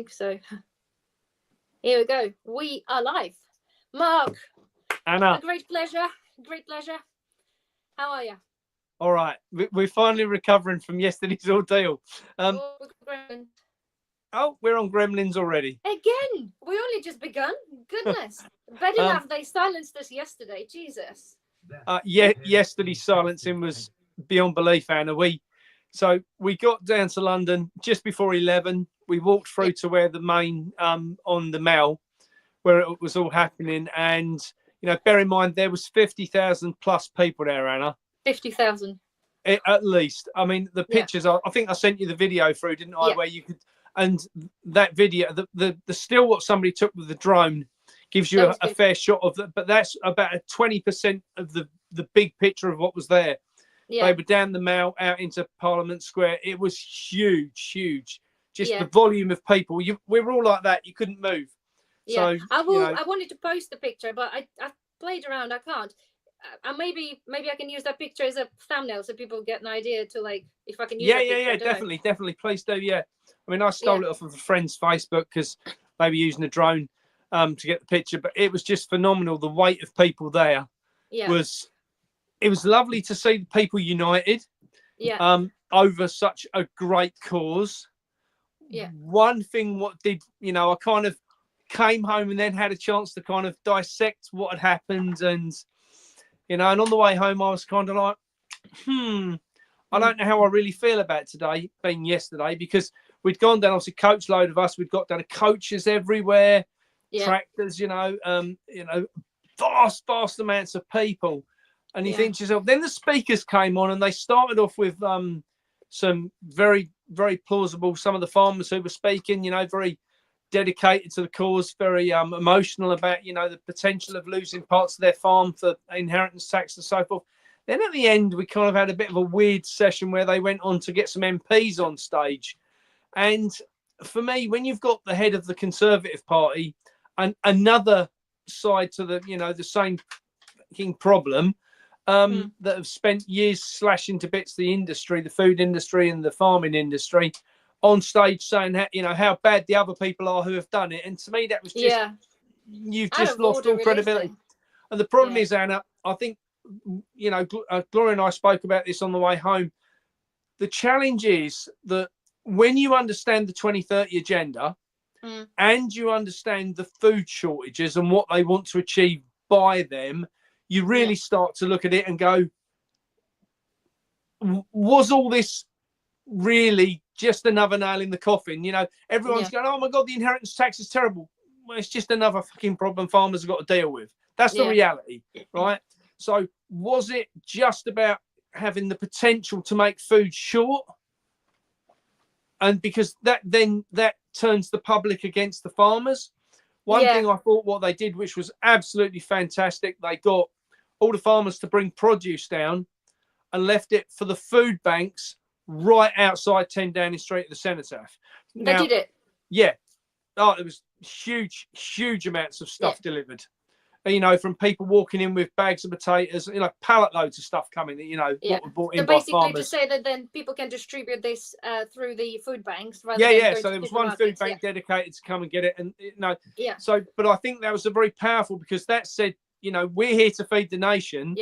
think so. Here we go. We are live. Mark, Anna, a great pleasure. Great pleasure. How are you? all right. We're finally recovering from yesterday's ordeal. We're on Gremlins already. Again, we only just begun. Goodness. Bad enough they silenced us yesterday. Jesus. Yesterday's silencing was beyond belief, Anna. We got down to London just before 11. We walked through to where the main on the Mall, where it was all happening, and bear in mind there was 50,000 plus people there, Anna. 50,000 at least. I mean, the pictures. I think I sent you the video through, didn't I? Where you could, and that video, the still what somebody took with the drone gives you a fair shot of that, but that's about 20% of the big picture of what was there. They were down the Mall out into Parliament Square. It was huge. Just the volume of people. We were all like that. You couldn't move. Yeah, so, I wanted to post the picture, but I played around. I can't. Maybe I can use that picture as a thumbnail so people get an idea to like if I can use. Definitely. Please do. Yeah, I mean, I stole it off of a friend's Facebook because they were using a drone to get the picture, but it was just phenomenal. The weight of people there was. It was lovely to see the people united. Over such a great cause. Yeah. One thing, I kind of came home and then had a chance to kind of dissect what had happened, and on the way home I was kind of like, I don't know how I really feel about today being yesterday, because we'd gone down, obviously coach load of us, we'd got down to coaches everywhere, tractors, vast amounts of people, and you think to yourself, then the speakers came on and they started off with some very, very plausible, some of the farmers who were speaking, very dedicated to the cause, very emotional about, the potential of losing parts of their farm for inheritance tax and so forth. Then at the end, we kind of had a bit of a weird session where they went on to get some MPs on stage. And for me, when you've got the head of the Conservative Party and another side to the, the same problem, that have spent years slashing to bits the industry, the food industry and the farming industry, on stage saying how bad the other people are who have done it. And to me, that was just you've just lost all credibility. And the problem is, Anna, I think Gloria and I spoke about this on the way home. The challenge is that when you understand the 2030 agenda and you understand the food shortages and what they want to achieve by them, you really start to look at it and go, was all this really just another nail in the coffin? Everyone's going, oh my God, the inheritance tax is terrible. Well, it's just another fucking problem farmers have got to deal with. That's the reality, right? So was it just about having the potential to make food short? And because that turns the public against the farmers. One thing I thought what they did, which was absolutely fantastic, they got all the farmers to bring produce down and left it for the food banks right outside 10 Downing Street at the Cenotaph. They did it? Yeah. Oh, it was huge amounts of stuff delivered. From people walking in with bags of potatoes, pallet loads of stuff coming, what were bought in by farmers. So basically to say that then people can distribute this through the food banks rather than going so there was one food bank dedicated to come and get it. And, so, but I think that was a very powerful, because that said, we're here to feed the nation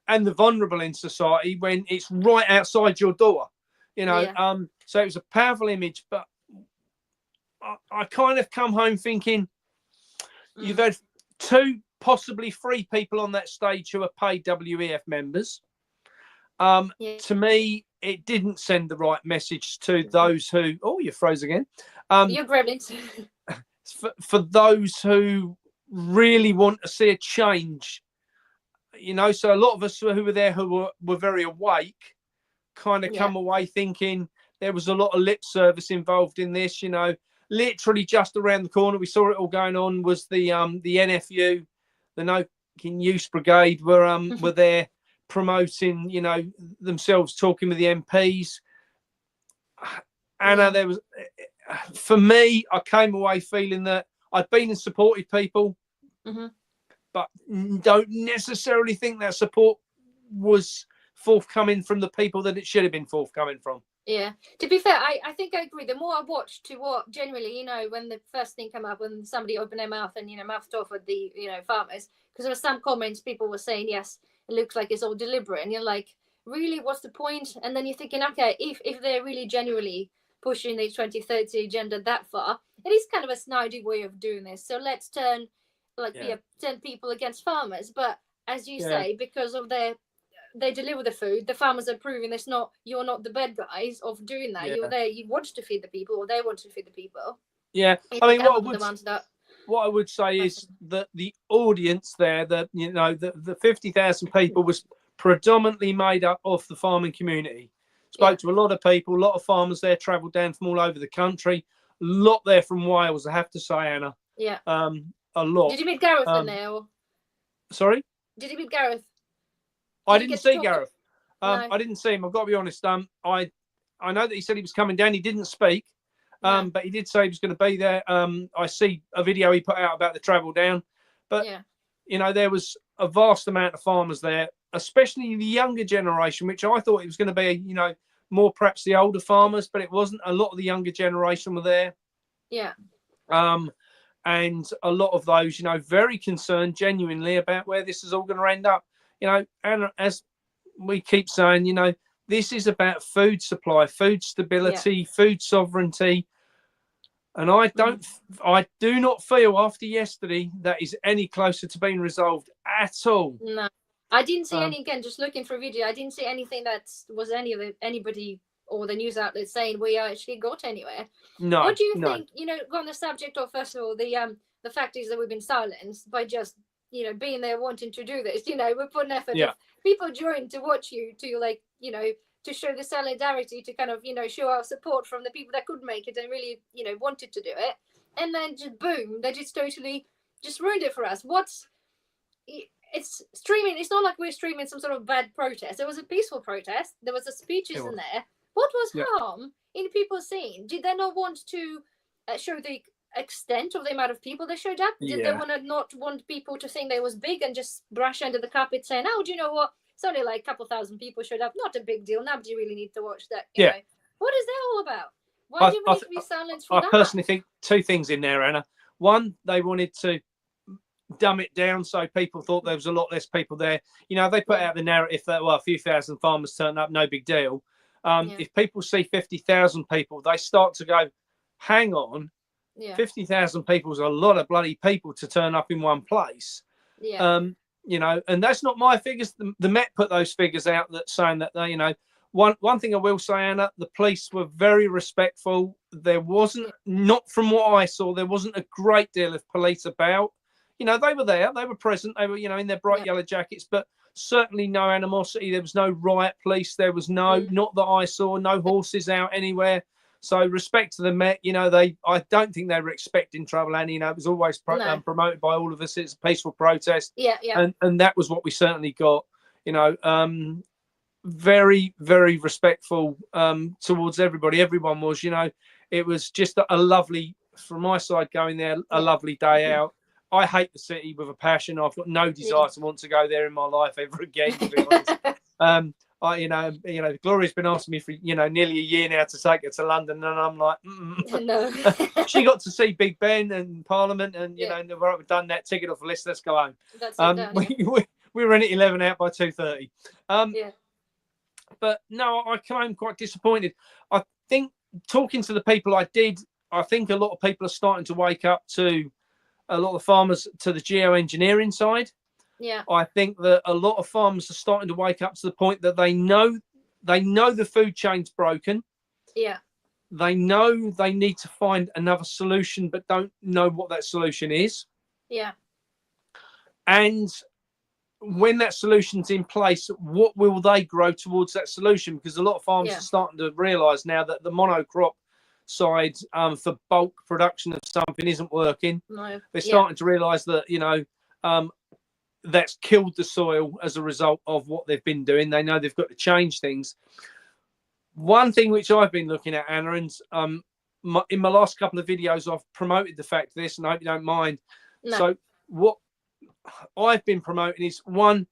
and the vulnerable in society when it's right outside your door, so it was a powerful image. But I kind of come home thinking you've had 2, possibly 3 people on that stage who are paid WEF members. To me, it didn't send the right message to those who, you froze again. You're Gremlins. for those who really want to see a change, so a lot of us who were there who were very awake kind of come away thinking there was a lot of lip service involved in this. Literally just around the corner, we saw it all going on, was the NFU, the No Use Brigade, were there promoting, themselves, talking with the MPs. Anna, there was, for me, I came away feeling that I'd been and supported people, but don't necessarily think that support was forthcoming from the people that it should have been forthcoming from. Yeah. To be fair, I think I agree. The more I watch to what generally, when the first thing come up, when somebody opened their mouth and, mouthed off at the, farmers, because there were some comments people were saying, yes, it looks like it's all deliberate. And you're like, really, what's the point? And then you're thinking, okay, if they're really genuinely pushing the 2030 agenda that far, it is kind of a snidey way of doing this. So let's turn people against farmers. But as you say, because of they deliver the food, the farmers are proving you're not the bad guys of doing that. You're there, you want to feed the people, or they want to feed the people. I mean, what I would say is that the audience there, the 50,000 people was predominantly made up of the farming community. Spoke to a lot of people, a lot of farmers there, travelled down from all over the country, a lot there from Wales, I have to say, Anna. Yeah. A lot. Did you meet Gareth in there? Or... Sorry? Did you meet Gareth? I didn't see Gareth. No. I didn't see him. I've got to be honest. I know that he said he was coming down. He didn't speak, but he did say he was going to be there. I see a video he put out about the travel down. But, there was a vast amount of farmers there, especially the younger generation, which I thought it was going to be, more perhaps the older farmers, but it wasn't. A lot of the younger generation were there. Yeah. And a lot of those, very concerned genuinely about where this is all going to end up. And as we keep saying, this is about food supply, food stability, food sovereignty. And I do not feel after yesterday that is any closer to being resolved at all. No, I didn't see any, again, just looking for a video, I didn't see anything that was anybody or the news outlet saying we actually got anywhere. No. What do you think, on the subject of, first of all, the fact is that we've been silenced by just, being there wanting to do this, we put an effort. Yeah. People joined to watch you, to to show the solidarity, to kind of, show our support from the people that could make it and really, wanted to do it. And then just boom, they just totally just ruined it for us. It's streaming. It's not like we're streaming some sort of bad protest. It was a peaceful protest. There was speeches in there. What was harm in people seeing? Did they not want to show the extent of the amount of people that showed up? Did they not want people to think they was big and just brush under the carpet saying, oh, do you know what? It's only like a couple thousand people showed up. Not a big deal. Nobody really needs to watch that. You know? What is that all about? Why do we need to be silenced for that? I personally think two things in there, Anna. One, they wanted to dumb it down so people thought there was a lot less people there. They put out the narrative that, a few thousand farmers turned up, no big deal. If people see 50,000 people, they start to go, hang on, 50,000 people is a lot of bloody people to turn up in one place. And that's not my figures. The Met put those figures out that saying that they, one thing I will say, Anna, the police were very respectful. There wasn't, not from what I saw, there wasn't a great deal of police about. They were there, they were present, they were, in their bright yellow jackets, but certainly no animosity. There was no riot police. There was not that I saw, no horses out anywhere. So respect to the Met, I don't think they were expecting trouble, and it was always promoted by all of us. It's a peaceful protest. And that was what we certainly got. Very, very respectful towards everybody. Everyone was, it was just a lovely, from my side going there, a lovely day out. I hate the city with a passion. I've got no desire to want to go there in my life ever again, to be honest. Gloria's been asking me for, nearly a year now to take her to London, and I'm like, no. She got to see Big Ben and Parliament, and, we've done that, ticket off the list, let's go home. That's it, we were in at 11 out by 2:30. But no, I came home quite disappointed. I think talking to the people I think a lot of people are starting to wake up to a lot of farmers to the geoengineering side. I think that a lot of farmers are starting to wake up to the point that they know the food chain's broken. They know they need to find another solution, but don't know what that solution is. And when that solution's in place, what will they grow towards that solution? Because a lot of farmers are starting to realise now that the monocrop side for bulk production of something isn't working. They're starting to realise that, that's killed the soil as a result of what they've been doing. They know they've got to change things. One thing which I've been looking at, Anna, and in my last couple of videos, I've promoted the fact of this, and I hope you don't mind. So what I've been promoting is, one,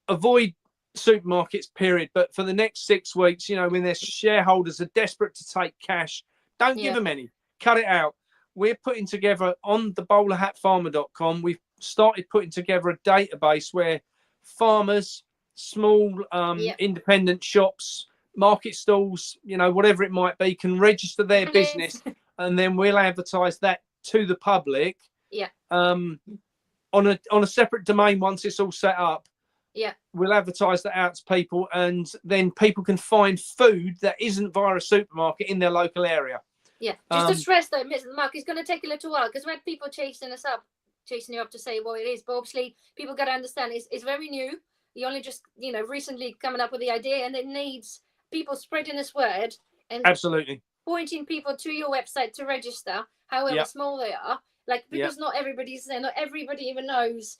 avoid supermarkets, period. But for the next 6 weeks, you know, when their shareholders are desperate to take cash, don't give them any. Cut it out. We're putting together on the bowlerhatfarmer.com, we've started putting together a database where farmers, small independent shops, market stalls, you know, whatever it might be, can register their business, and then we'll advertise that to the public. On a separate domain once it's all set up. We'll advertise that out to people, and then people can find food that isn't via a supermarket in their local area. Just to stress though, Mark, it's going to take a little while, because we had people chasing you up to say, well, it is, but obviously people got to understand it's very new. You only just, you know, recently coming up with the idea, and it needs people spreading this word and absolutely pointing people to your website to register, however small they are. Like, because not everybody even knows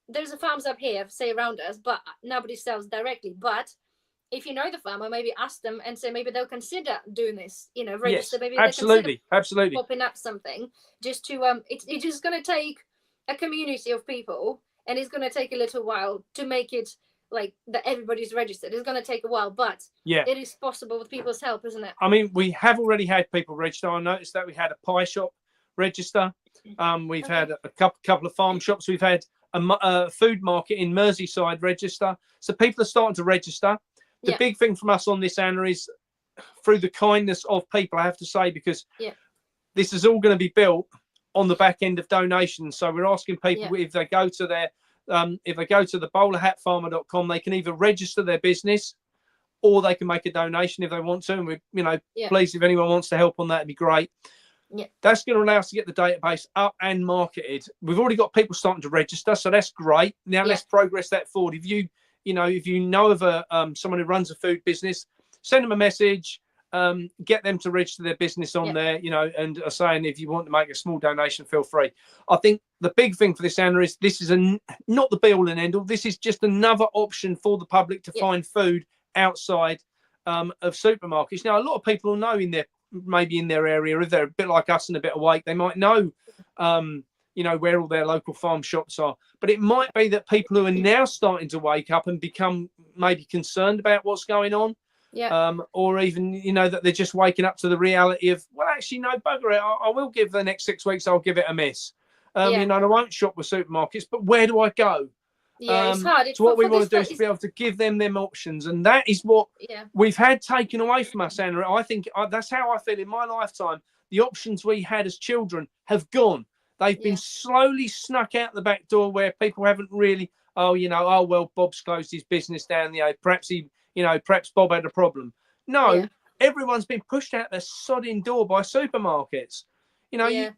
there's a farms up here, say, around us, but nobody sells directly. But if you know the farmer, maybe ask them and say maybe they'll consider doing this, you know, register. Maybe absolutely popping up something just to it's just going to take a community of people, and it's going to take a little while to make it like that everybody's registered. It's going to take a while, but it is possible with people's help, isn't it? I mean, we have already had people register. I noticed that we had a pie shop register. We've had a couple of farm shops. We've had a food market in Merseyside register. So people are starting to register. The big thing from us on this, Anna, is through the kindness of people, I have to say, because this is all going to be built on the back end of donations. So we're asking people if they go to their if they go to the bowlerhatfarmer.com, they can either register their business or they can make a donation if they want to. And we, you know, please, if anyone wants to help on that, it'd be great. That's going to allow us to get the database up and marketed. We've already got people starting to register, so that's great. Now let's progress that forward. If you know of someone who runs a food business, send them a message, get them to register their business on there, you know, and are saying if you want to make a small donation, feel free. I think the big thing for this, Anna, is this is not the be all and end all. This is just another option for the public to find food outside of supermarkets. Now, a lot of people will know maybe in their area, if they're a bit like us and a bit awake, they might know you know, where all their local farm shops are. But it might be that people who are now starting to wake up and become maybe concerned about what's going on, or even, you know, that they're just waking up to the reality of, well, actually, no, bugger it, I will give the next 6 weeks, I'll give it a miss. You know, and I won't shop with supermarkets, but where do I go? It's hard. So what we want to do is to be able to give them options, and that is what we've had taken away from us, Anna. I think that's how I feel in my lifetime. The options we had as children have gone. They've been slowly snuck out the back door, where people haven't really, well, Bob's closed his business down. You know, perhaps Bob had a problem. No, everyone's been pushed out their sodding door by supermarkets. You know,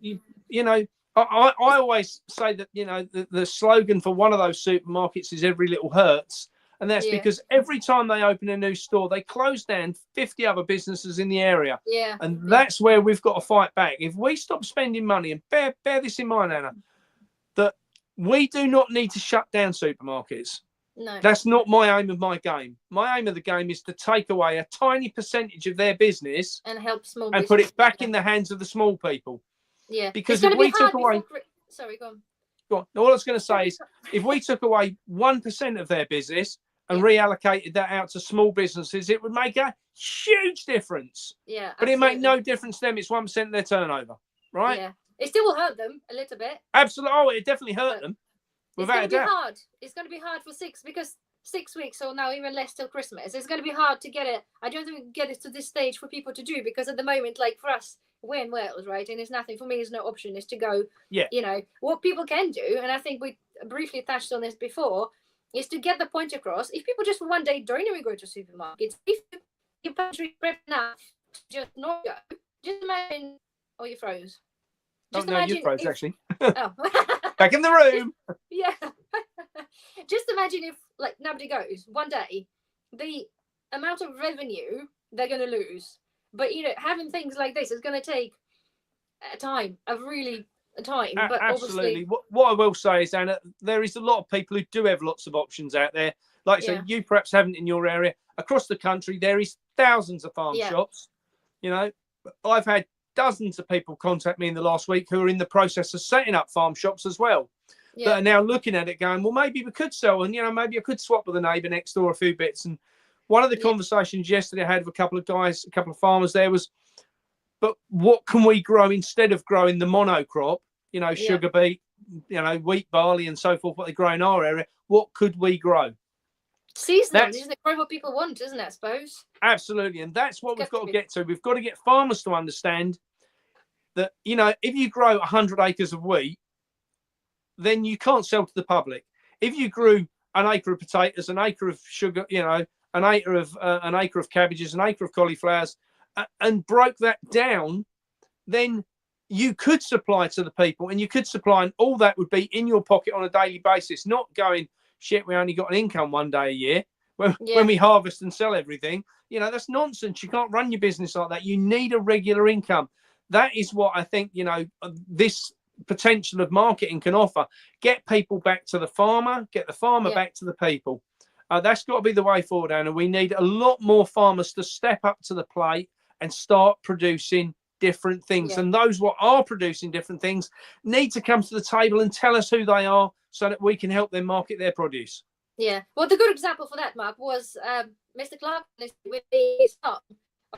you know. I always say that, you know, the slogan for one of those supermarkets is every little hurts. And that's because every time they open a new store, they close down 50 other businesses in the area. And that's where we've got to fight back. If we stop spending money, and bear this in mind, Anna, that we do not need to shut down supermarkets. No. That's not my aim of my game. My aim of the game is to take away a tiny percentage of their business and help small and put it back in the hands of the small people. Because if we took away, sorry, go on. Go on. All I was going to say is, if we took away 1% of their business and reallocated that out to small businesses, it would make a huge difference. But it made no difference to them. It's 1% of their turnover, right? It still will hurt them a little bit. Absolutely. Oh, it definitely hurt them. Without a doubt. Hard. It's going to be hard for 6 weeks, or now even less till Christmas. It's going to be hard to get it. I don't think we can get it to this stage for people to do, because at the moment, like for us, we're in Wales, right? And it's nothing for me. There's no option. Is to go. You know what people can do, and I think we briefly touched on this before, is to get the point across. If people just for one day don't even go to supermarkets, if your pantry prep enough, just not go. Just imagine. Oh, you froze. Just you froze actually. Oh. Back in the room. Just imagine if, like, nobody goes one day, the amount of revenue they're going to lose. But, you know, having things like this is going to take time. But absolutely. What I will say is, Anna, there is a lot of people who do have lots of options out there. Like I say, you perhaps haven't in your area. Across the country, there is thousands of farm shops. You know, I've had dozens of people contact me in the last week who are in the process of setting up farm shops as well. that are now looking at it going, well, maybe we could sell, and, you know, maybe I could swap with a neighbour next door a few bits. And one of the conversations yesterday I had with a couple of guys, a couple of farmers there was, but what can we grow instead of growing the monocrop, you know, sugar beet, you know, wheat, barley and so forth, what they grow in our area? What could we grow? Seasonal, isn't it? Grow what people want, isn't it, I suppose? Absolutely. And that's what we've got to get to. We've got to get farmers to understand that, you know, if you grow 100 acres of wheat, then you can't sell to the public. If you grew an acre of potatoes, an acre of sugar, you know, an acre of cabbages, an acre of cauliflowers, and broke that down, then you could supply to the people, and you could supply, and all that would be in your pocket on a daily basis, not going, shit, we only got an income one day a year when we harvest and sell everything. You know, that's nonsense. You can't run your business like that. You need a regular income. That is what I think, you know, this potential of marketing can offer. Get people back to the farmer, get the farmer back to the people. That's got to be the way forward, Anna. We need a lot more farmers to step up to the plate and start producing different things. And those what are producing different things need to come to the table and tell us who they are so that we can help them market their produce. Yeah. Well, the good example for that, Mark, was Mr. Clark with the farm.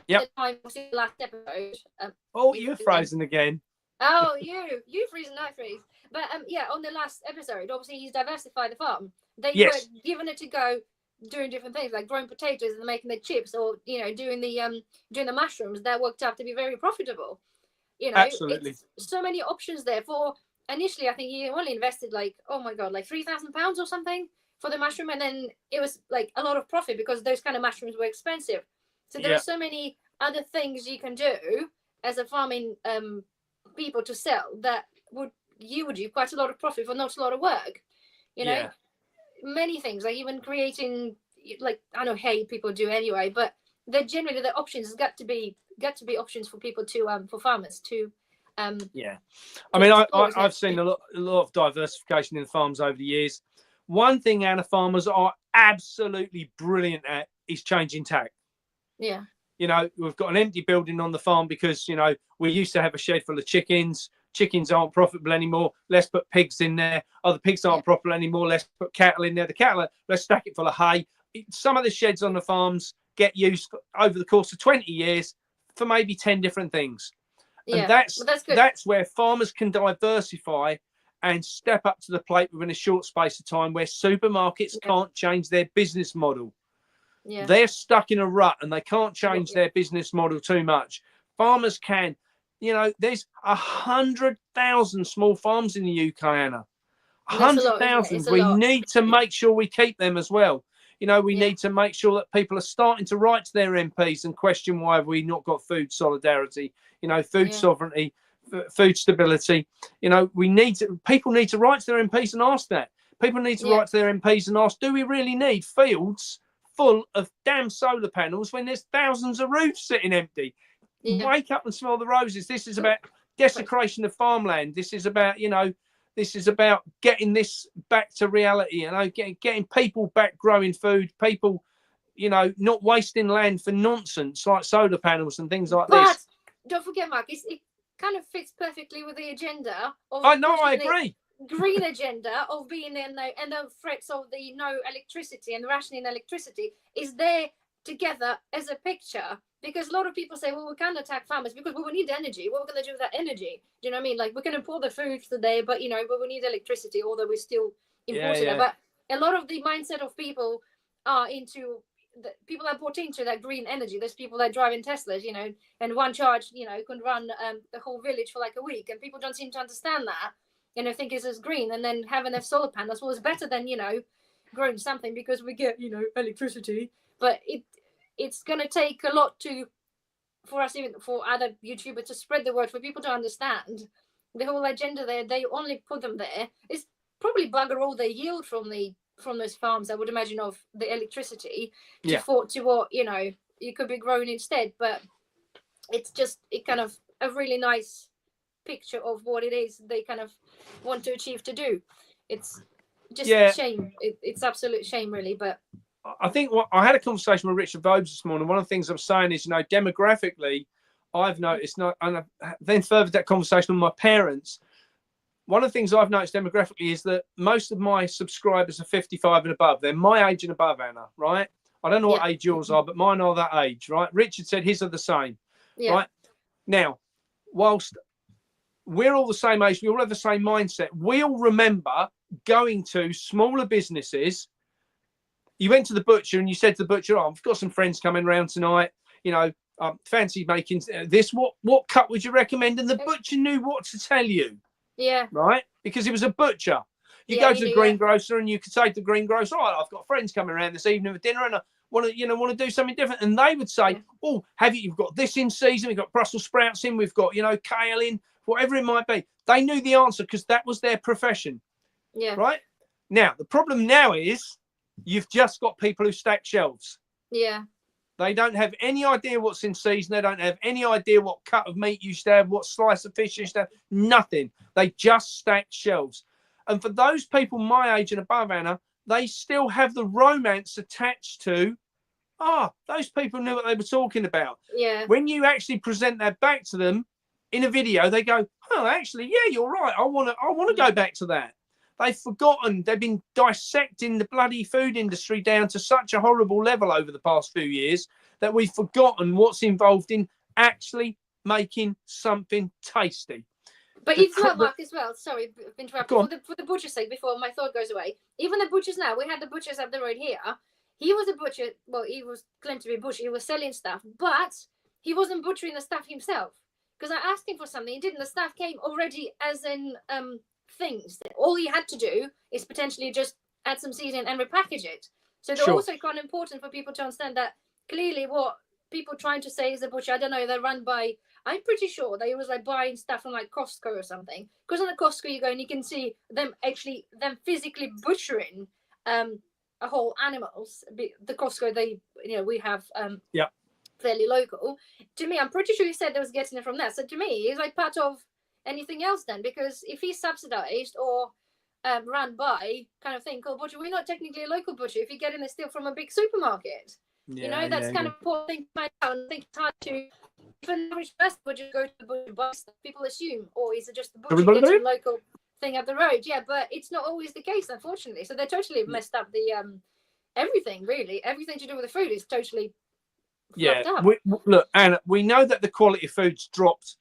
The time was the last episode. You're frozen again. Oh, you freeze and I freeze. But on the last episode, obviously he's diversified the farm. They were giving it to go doing different things like growing potatoes and making the chips, or, you know, doing the mushrooms. That worked out to be very profitable. You know, absolutely. So many options there. For initially, I think he only invested like £3,000 or something for the mushroom, and then it was like a lot of profit because those kind of mushrooms were expensive. So there are so many other things you can do as a farming people to sell that would do quite a lot of profit for not a lot of work. You know, many things, like even creating, like, I know hay people do anyway, but they're generally the options got to be options for people to for farmers to I mean, I've seen a lot of diversification in the farms over the years. One thing Anna farmers are absolutely brilliant at is changing tack. You know, we've got an empty building on the farm because, you know, we used to have a shed full of chickens. Chickens aren't profitable anymore. Let's put pigs in there. Oh, the pigs aren't profitable anymore. Let's put cattle in there. The cattle, let's stack it full of hay. Some of the sheds on the farms get used over the course of 20 years for maybe 10 different things. And that's where farmers can diversify and step up to the plate within a short space of time, where supermarkets can't change their business model. They're stuck in a rut and they can't change their business model too much. Farmers can. You know, there's 100,000 small farms in the UK, Anna. 100,000. We need to make sure we keep them as well. You know, we need to make sure that people are starting to write to their MPs and question why have we not got food solidarity, you know, food sovereignty, food stability. You know, people need to write to their MPs and ask that. People need to write to their MPs and ask, do we really need fields full of damn solar panels when there's thousands of roofs sitting empty? Wake up and smell the roses. This is about desecration of farmland. This is about, you know, this is about getting this back to reality, you know, getting people back growing food, people, you know, not wasting land for nonsense like solar panels and things like this. But don't forget, Mark, it kind of fits perfectly with the agenda of I agree. Green agenda of being in there, and the threats of the no electricity and rationing electricity is there together as a picture. Because a lot of people say, well, we can't attack farmers because we need energy. What are we going to do with that energy? Do you know what I mean? Like, we can import the food today, but, you know, but we need electricity, although we're still importing it. But a lot of the mindset of people are people are bought into that green energy. There's people that drive in Teslas, you know, and one charge, you know, can run the whole village for like a week. And people don't seem to understand that, you know, think it's as green. And then having their solar panels was better than, you know, growing something because we get, you know, electricity. But it's going to take a lot for us, even for other YouTubers, to spread the word, for people to understand the whole agenda there. They only put them there. It's probably bugger all they yield from those farms, I would imagine, of the electricity to what, you know, you could be growing instead. But it's just kind of a really nice picture of what it is they kind of want to achieve to do. It's just a shame. It's absolute shame, really. But I think I had a conversation with Richard Vobes this morning. One of the things I'm saying is, you know, demographically, I've noticed, and then furthered that conversation with my parents. one of the things I've noticed demographically is that most of my subscribers are 55 and above. They're my age and above, Anna, right? I don't know what age yours are, but mine are that age, right? Richard said his are the same, right? Now, whilst we're all the same age, we all have the same mindset. We all remember going to smaller businesses. You went to the butcher and you said to the butcher, "Oh, I've got some friends coming around tonight. You know, fancy making this. What cut would you recommend?" And the butcher knew what to tell you. Yeah. Right? Because he was a butcher. You go to the greengrocer and you could say to the greengrocer, "Oh, I've got friends coming around this evening for dinner and I want to do something different." And they would say, "Oh, you've got this in season, we've got Brussels sprouts in, we've got, kale in," whatever it might be. They knew the answer because that was their profession. Yeah. Right? Now, the problem now is you've just got people who stack shelves. Yeah. They don't have any idea what's in season. They don't have any idea what cut of meat you should have, what slice of fish you should have. Nothing. They just stack shelves. And for those people my age and above, Anna, they still have the romance attached to, those people knew what they were talking about. Yeah. When you actually present that back to them in a video, they go, "Oh, actually, yeah, you're right. I want to go back to that." They've forgotten. They've been dissecting the bloody food industry down to such a horrible level over the past few years that we've forgotten what's involved in actually making something tasty. But it's not, Mark, as well. Sorry, interrupting. For the butcher's sake, before my thought goes away, even the butchers now, we had the butchers up the road here. He was a butcher. Well, he was claimed to be a butcher. He was selling stuff, but he wasn't butchering the stuff himself. Because I asked him for something, he didn't. The stuff came already as in things. All he had to do is potentially just add some seasoning and repackage it. So they're also quite important for people to understand that clearly what people trying to say is a butcher, I don't know, they're run by, I'm pretty sure they was like buying stuff from like Costco or something. Because on the Costco you go and you can see them physically butchering a whole animals. The Costco we have fairly local. To me, I'm pretty sure he said they was getting it from that. So to me, it's like part of anything else then, because if he's subsidized or run by kind of thing called butcher, we're not technically a local butcher if you're getting it still from a big supermarket. That's kind of important thing to find out. And I think it's hard to, even the average person would just go to the butcher buy stuff. People assume, is it just the butcher getting a local thing up the road? Yeah, but it's not always the case, unfortunately. So they totally messed up the everything, really. Everything to do with the food is totally up. Look, Anna, we know that the quality of food's dropped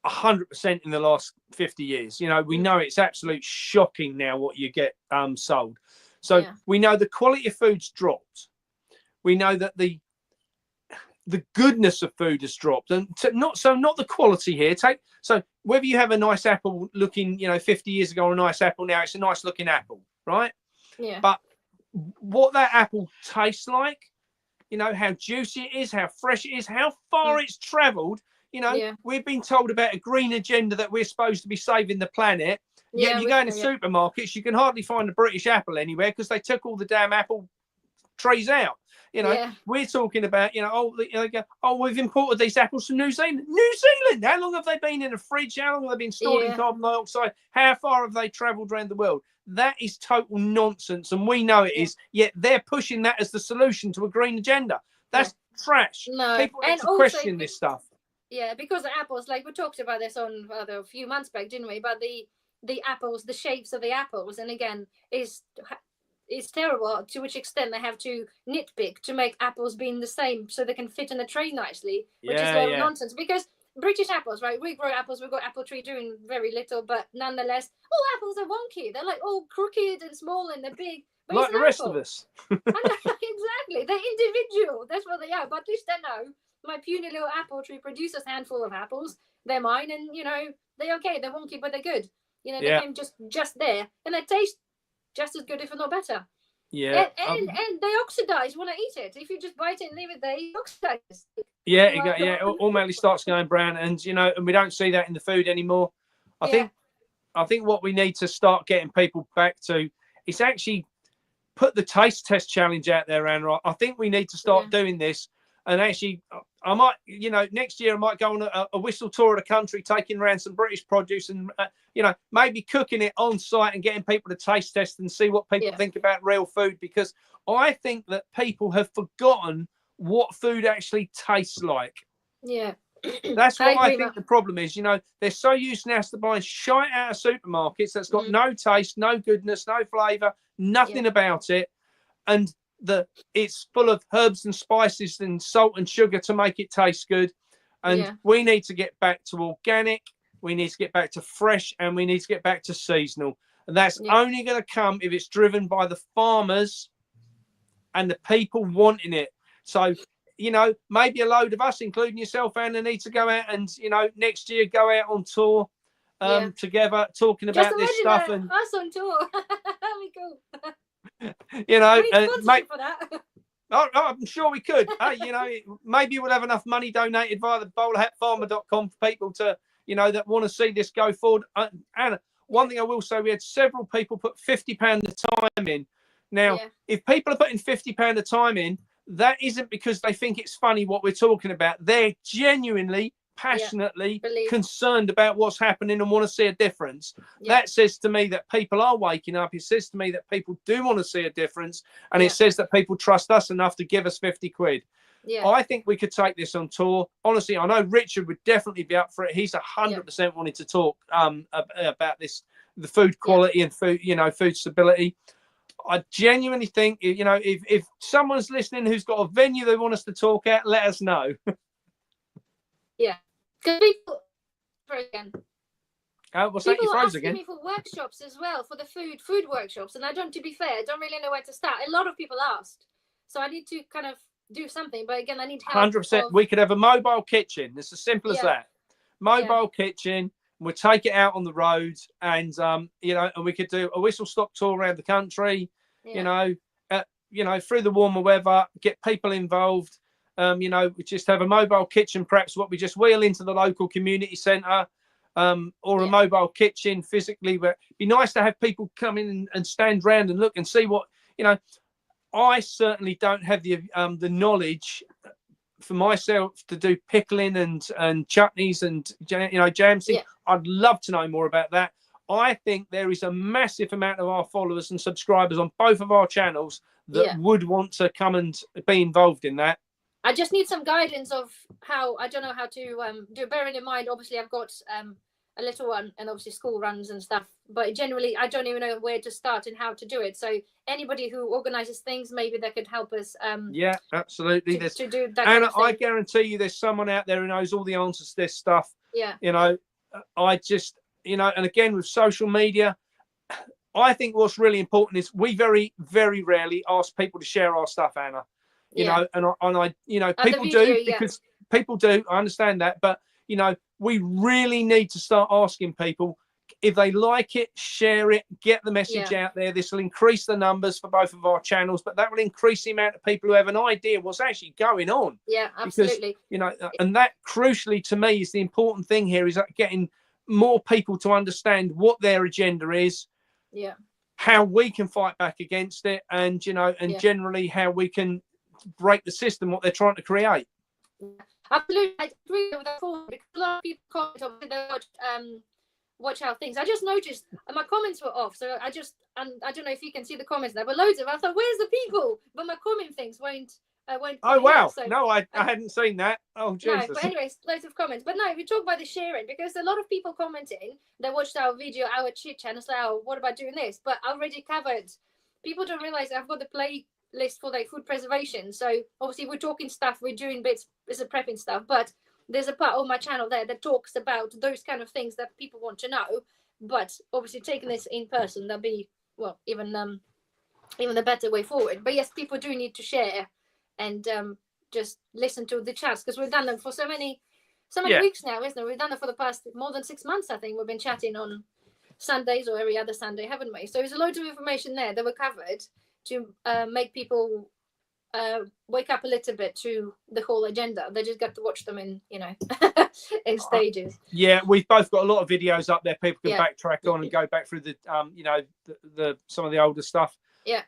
100% in the last 50 years. We know it's absolute shocking now what you get sold. So we know the quality of food's dropped. We know that the goodness of food has dropped, and not the quality here. So whether you have a nice apple looking 50 years ago or a nice apple now, it's a nice looking apple, right? Yeah. But what that apple tastes like, how juicy it is, how fresh it is, how far it's traveled. We've been told about a green agenda that we're supposed to be saving the planet. You go into supermarkets, you can hardly find a British apple anywhere because they took all the damn apple trees out. We're talking about, we've imported these apples from New Zealand. New Zealand, how long have they been in a fridge? How long have they been stored in carbon dioxide? How far have they travelled around the world? That is total nonsense, and we know it is, yet they're pushing that as the solution to a green agenda. That's trash. No. People need to question this stuff. Yeah, because the apples, like we talked about this on a few months back, didn't we? About the apples, the shapes of the apples, and again, is terrible to which extent they have to nitpick to make apples being the same so they can fit in the tray nicely, which is a lot of nonsense. Because British apples, right? We grow apples, we've got apple tree doing very little, but nonetheless, all apples are wonky. They're like all crooked and small and they're big. But like the rest of us. I know, exactly. They're individual. That's what they are. But at least I know my puny little apple tree produces a handful of apples. They're mine, and they're okay. They're wonky, but they're good. They came just there, and they taste just as good, if not better. Yeah. And they oxidize when I eat it. If you just bite it and leave it there, it oxidizes. It automatically starts going brown, and and we don't see that in the food anymore. I think what we need to start getting people back to is actually put the taste test challenge out there, Anna. I think we need to start doing this. And actually, I might, next year I might go on a whistle tour of the country, taking around some British produce and, maybe cooking it on site and getting people to taste test and see what people think about real food. Because I think that people have forgotten what food actually tastes like. Yeah. That's I what I agree, think the problem is. You know, they're so used now to buying shite out of supermarkets that's got no taste, no goodness, no flavour, nothing about it. And it's full of herbs and spices and salt and sugar to make it taste good. And we need to get back to organic, we need to get back to fresh, and we need to get back to seasonal. And that's only going to come if it's driven by the farmers and the people wanting it. So, you know, maybe a load of us, including yourself, Anna, need to go out and, you know, next year go out on tour together, talking about this stuff. And us on tour. That'd be cool. You know, we need sponsorship for that. I'm sure we could. You know, maybe we'll have enough money donated via the bowlerhatfarmer.com for people to, you know, that want to see this go forward. And one thing I will say, we had several people put £50 a time in. Now, if people are putting £50 a time in, that isn't because they think it's funny what we're talking about. They're genuinely, passionately concerned about what's happening and want to see a difference. That says to me that people are waking up. It says to me that people do want to see a difference. And it says that people trust us enough to give us 50 quid. I think we could take this on tour. Honestly, I know Richard would definitely be up for it. He's 100% wanting to talk about this, the food quality and food, you know, food stability. I genuinely think, you know, if someone's listening who's got a venue they want us to talk at, let us know. Because people, again, what's that? You froze again. Me for workshops as well, for the food workshops, and to be fair, I don't really know where to start. A lot of people asked, so I need to kind of do something. But again, I need help. 100%. We could have a mobile kitchen. It's as simple as that. Mobile kitchen. We'll take it out on the road, and you know, and we could do a whistle stop tour around the country. You know, through the warmer weather, get people involved. You know, we just have a mobile kitchen, perhaps what we just wheel into the local community centre, or a mobile kitchen physically. But it'd be nice to have people come in and stand around and look and see what, you know. I certainly don't have the knowledge for myself to do pickling and chutneys and, you know, jams. I'd love to know more about that. I think there is a massive amount of our followers and subscribers on both of our channels that would want to come and be involved in that. I just need some guidance of how. I don't know how to do. Bearing in mind, obviously, I've got a little one, and obviously school runs and stuff. But generally, I don't even know where to start and how to do it. So anybody who organises things, maybe they could help us. Yeah, absolutely. To do that. And kind of thing. I guarantee you, there's someone out there who knows all the answers to this stuff. Yeah. You know, I just, you know, and again with social media, I think what's really important is we very, very rarely ask people to share our stuff, Anna. You know, and I, you know, people do because people do. I understand that, but you know, we really need to start asking people if they like it, share it, get the message out there. This will increase the numbers for both of our channels, but that will increase the amount of people who have an idea what's actually going on. Yeah, absolutely. Because, you know, and that crucially to me is the important thing here is getting more people to understand what their agenda is. Yeah. How we can fight back against it, and you know, and generally how we can break the system what they're trying to create. Absolutely, I agree with that because a lot of people comment on they watch out things. I just noticed my comments were off, so I don't know if you can see the comments there, but loads of them. I thought, where's the people? But my comment things won't. Oh wow! So, no, I hadn't seen that. Oh Jesus! No, but anyways, loads of comments. But no, we talk about the sharing because a lot of people commenting. They watched our video, our chit chat, and it's like, oh, what about doing this? But I already covered. People don't realize I've got the playlist for like food preservation. So obviously we're talking stuff, we're doing bits, it's a prepping stuff, but there's a part of my channel there that talks about those kind of things that people want to know. But obviously taking this in person, that'd be even a better way forward. But yes, people do need to share and just listen to the chats because we've done them for so many weeks now, isn't it? We've done it for the past more than 6 months. I think we've been chatting on Sundays or every other Sunday, haven't we? So there's a load of information there that were covered to make people wake up a little bit to the whole agenda. They just got to watch them in, you know, in stages. Yeah, we've both got a lot of videos up there. People can backtrack on and go back through the, you know, the some of the older stuff. Yeah.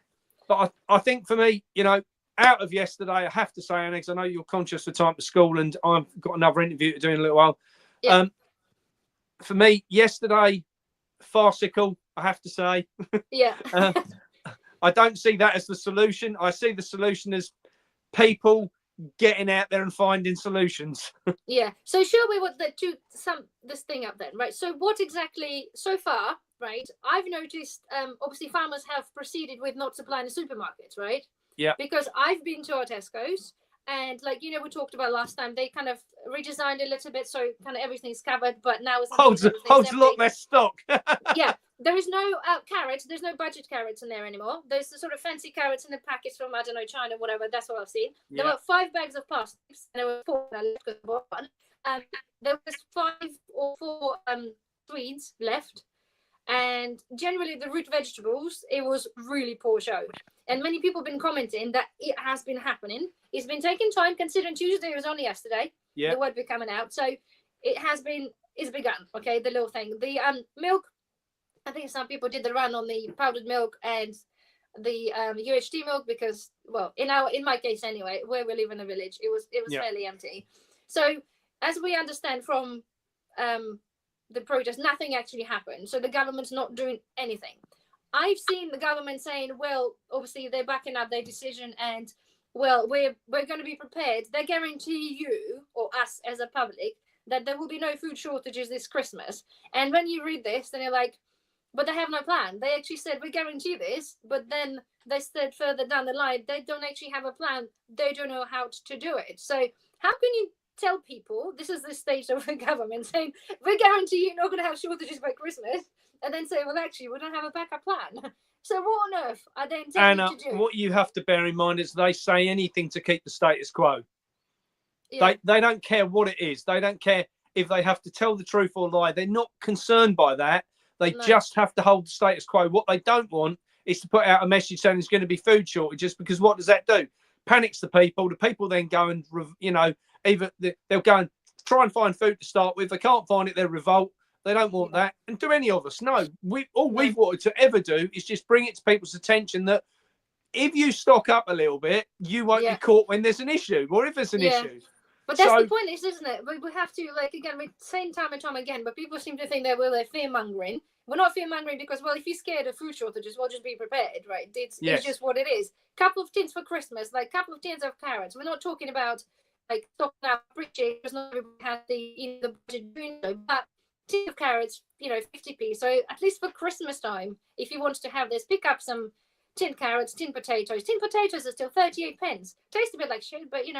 But I think for me, you know, out of yesterday, I have to say, Anna, I know you're conscious of time to school, and I've got another interview to do in a little while. Yeah. For me, yesterday, farcical, I have to say. Yeah. I don't see that as the solution. I see the solution as people getting out there and finding solutions. Yeah. So sure, we want to sum this thing up then, right? So what exactly so far, right? I've noticed, obviously, farmers have proceeded with not supplying the supermarkets, right? Yeah. Because I've been to our Tesco's, and like we talked about last time, they kind of redesigned a little bit, so kind of everything's covered, but now it's holds a lot less stock. Yeah. There is no carrots. There's no budget carrots in there anymore. There's the sort of fancy carrots in the packets from, I don't know, China, whatever. That's what I've seen. There were 5 bags of parsnips, and there were 4 I left because I bought one. There was 5 or 4 Swedes left. And generally, the root vegetables, it was really poor show. And many people have been commenting that it has been happening. It's been taking time, considering Tuesday was only yesterday. The word be coming out. So it's begun, okay, the little thing. The milk, I think some people did the run on the powdered milk and the UHT milk because, well, in my case anyway, where we live in a village, it was fairly empty. So as we understand from the protest, nothing actually happened. So the government's not doing anything. I've seen the government saying, well, obviously they're backing up their decision and, well, we're going to be prepared. They guarantee you or us as a public that there will be no food shortages this Christmas. And when you read this, then you're like, but they have no plan. They actually said, we guarantee this, but then they said further down the line, they don't actually have a plan. They don't know how to do it. So how can you tell people, this is the stage of the government saying, we guarantee you're not going to have shortages by Christmas, and then say, well, actually, we don't have a backup plan. So what on earth are they intending to do? What you have to bear in mind is they say anything to keep the status quo. Yeah. They don't care what it is. They don't care if they have to tell the truth or lie. They're not concerned by that. They just have to hold the status quo. What they don't want is to put out a message saying there's going to be food shortages, because what does that do? Panics the people. The people then go and, either they'll go and try and find food to start with. They can't find it, they'll revolt. They don't want that. And do any of us? No. We've wanted to ever do is just bring it to people's attention that if you stock up a little bit, you won't be caught when there's an issue, or if there's an issue. But that's the point, isn't it? We have to, again, we're saying time and time again, but people seem to think that we're fear-mongering. We're not fear-mongering because, well, if you're scared of food shortages, well, just be prepared, right? It's just what it is. Couple of tins for Christmas, couple of tins of carrots. We're not talking about, stocking up, appreciate, because not everybody has the budget doing so, but tin of carrots, 50p. So at least for Christmas time, if you want to have this, pick up some tin carrots, tin potatoes. Tin potatoes are still 38 pence. Taste a bit like shit, but, it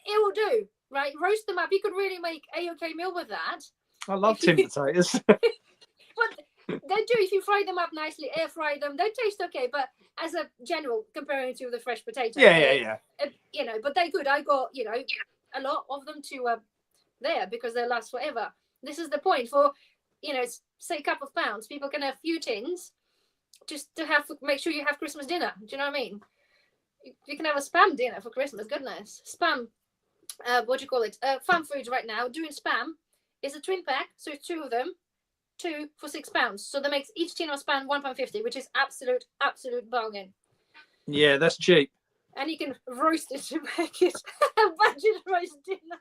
will do, right? Roast them up. You could really make a-okay meal with that. I love tin potatoes. But they do, if you fry them up nicely, air fry them, they taste okay. But as a general, comparing to the fresh potatoes, but they're good. I got a lot of them to there because they last forever. This is the point for say a couple of pounds. People can have a few tins just to make sure you have Christmas dinner. Do you know what I mean? You can have a spam dinner for Christmas. Goodness, spam. What do you call it? Farm Foods right now doing spam is a twin pack, so it's 2 of them. 2 for £6. So that makes each tin of spam £1.50, which is absolute bargain. Yeah, that's cheap. And you can roast it to make it a budget roast dinner.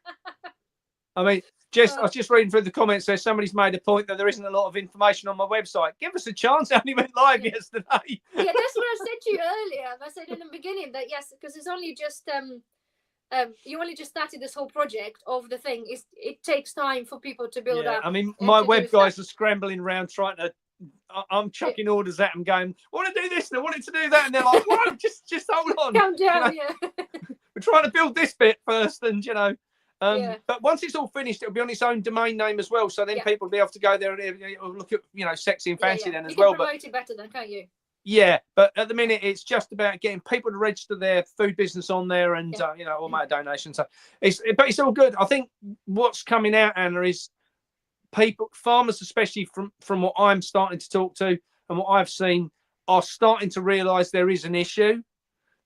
I mean, I was just reading through the comments there. Somebody's made a point that there isn't a lot of information on my website. Give us a chance. I only went live yesterday. Yeah, that's what I said to you earlier. I said in the beginning that yes, because it's only just you only just started this whole project of the thing. It takes time for people to build up. I mean, my web guys are scrambling around trying to. I'm chucking orders at them, going, "I want to do this and I wanted to do that," and they're like, "Whoa, just hold on, calm down." We're trying to build this bit first, and But once it's all finished, it'll be on its own domain name as well. So then people will be able to go there and look at sexy and fancy then as well. You can promote it better then, can't you? Yeah, but at the minute it's just about getting people to register their food business on there and all my donations. So it's all good. I think what's coming out, Anna, is farmers, especially from what I'm starting to talk to and what I've seen, are starting to realise there is an issue.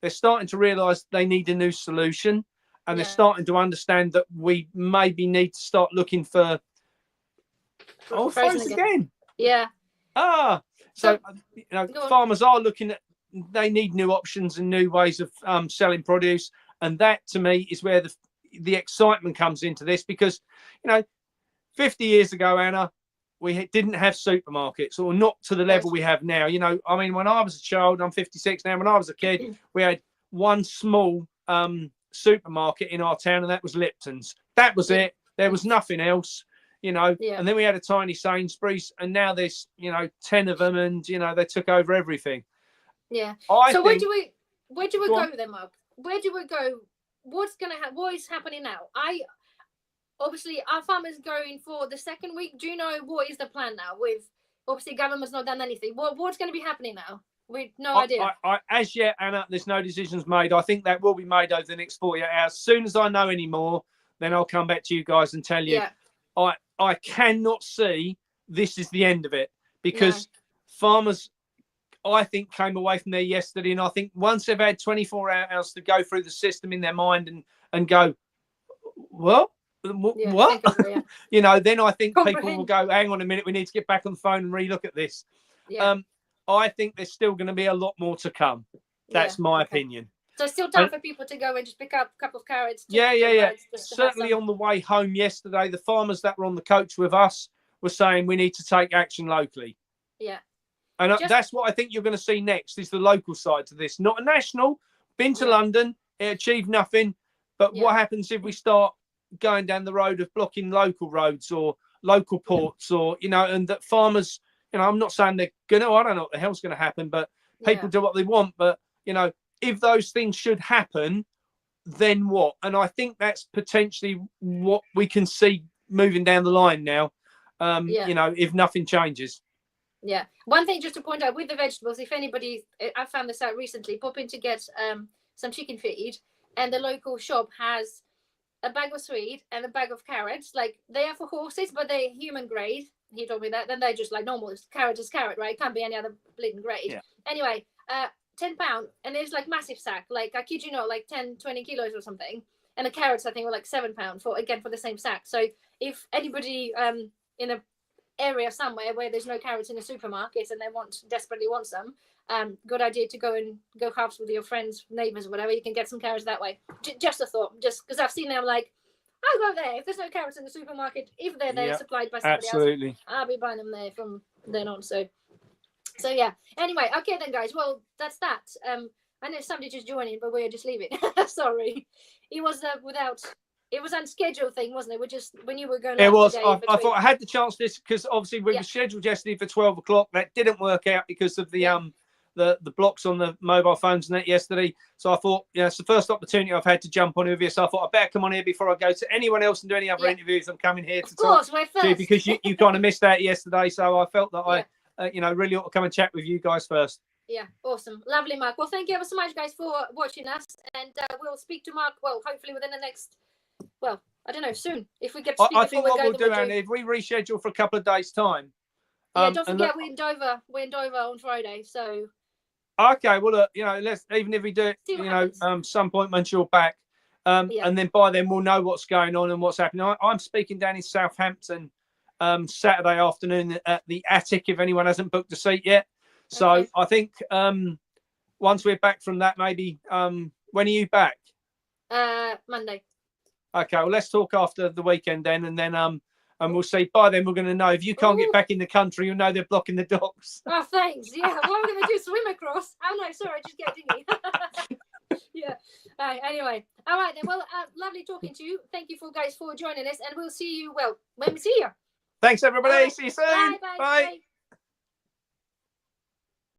They're starting to realise they need a new solution, and they're starting to understand that we maybe need to start looking for. Oh, froze again. Yeah. So farmers are looking at, they need new options and new ways of selling produce, and that to me is where the excitement comes into this, because 50 years ago, Anna, we didn't have supermarkets, or not to the level we have now. When I was a child, I'm 56 now. When I was a kid, we had one small supermarket in our town, and that was Lipton's. That was it. There was nothing else, you know. And then we had a tiny Sainsbury's, and now there's, you know, 10 of them, and, you know, they took over everything. Yeah. I so think, where do we go then, Mark? Where do we go? What's gonna happen? What is happening now? Obviously our farmers going for the second week. Do you know what is the plan now? With obviously government's not done anything. What's going to be happening now? We've no idea. As yet, Anna, there's no decisions made. I think that will be made over the next 48 hours. As soon as I know any more, then I'll come back to you guys and tell you. Yeah. I cannot see this is the end of it, because farmers, I think, came away from there yesterday, and I think once they've had 24 hours to go through the system in their mind and go, well, what? You know, then I think people will go, hang on a minute, we need to get back on the phone and relook at this. I think there's still going to be a lot more to come. That's my opinion. So it's still time for people to go and just pick up a couple of carrots. Certainly on the way home yesterday, the farmers that were on the coach with us were saying we need to take action locally. Yeah. And that's what I think you're going to see next, is the local side to this. Not a national. Been to London, it achieved nothing. But what happens if we start going down the road of blocking local roads or local ports, or, you know, and that farmers, you know, I'm not saying they're going to, I don't know what the hell's going to happen, but people do what they want. But, you know, if those things should happen, then what? And I think that's potentially what we can see moving down the line now, you know, if nothing changes. Yeah. One thing just to point out with the vegetables, if anybody, I found this out recently, pop in to get some chicken feed, and the local shop has a bag of sweet and a bag of carrots. Like, they are for horses, but they're human grade. He told me that. Then they're just like normal. Carrot is carrot, right? Can't be any other bleeding grade. Yeah. Anyway, £10, and there's like massive sack. Like, I kid you not, like 10, 20 kilos or something. And the carrots, I think, were like £7 for the same sack. So if anybody in a area somewhere where there's no carrots in the supermarket and they desperately want some, good idea to go halves with your friends, neighbors, or whatever. You can get some carrots that way. Just a thought, just because I've seen them, like, I'll go there. If there's no carrots in the supermarket, if they're there supplied by somebody else, I'll be buying them there from then on. So yeah. Anyway, okay then, guys. Well, that's that. I know somebody just joining, but we're just leaving. Sorry, it was it was unscheduled thing, wasn't it? We just, when you were going. It was. I thought I had the chance this, because obviously we were scheduled yesterday for 12 o'clock. That didn't work out because of the blocks on the mobile phones and that yesterday. So I thought, it's the first opportunity I've had to jump on with you. So I thought I better come on here before I go to anyone else and do any other interviews. I'm coming here to talk to you, because you kind of missed out yesterday. So I felt that I really ought to come and chat with you guys first. Yeah, awesome. Lovely, Mark. Well, thank you ever so much, guys, for watching us. And we'll speak to Mark, well, hopefully within the next, I don't know, soon. If we get to speak, I think what we'll do, Andy, if we reschedule for a couple of days' time. Don't forget, we're in Dover. We're in Dover on Friday, so. Okay, well, look, let's, even if we do it, some point once you're back, and then by then we'll know what's going on and what's happening. I'm speaking down in Southampton Saturday afternoon at the Attic, if anyone hasn't booked a seat yet. So I think once we're back from that, maybe, when are you back? Monday. Okay, well, let's talk after the weekend then, and then and we'll see. By then, we're going to know. If you can't get back in the country, you'll know they're blocking the docks. Oh, thanks. Yeah, what am I going to do? Swim across? Oh, no, sorry, just get dinghy. Yeah. Anyway. All right, then. Well, lovely talking to you. Thank you guys for joining us, and we'll see you, when we see you. Thanks, everybody. See you soon. Bye.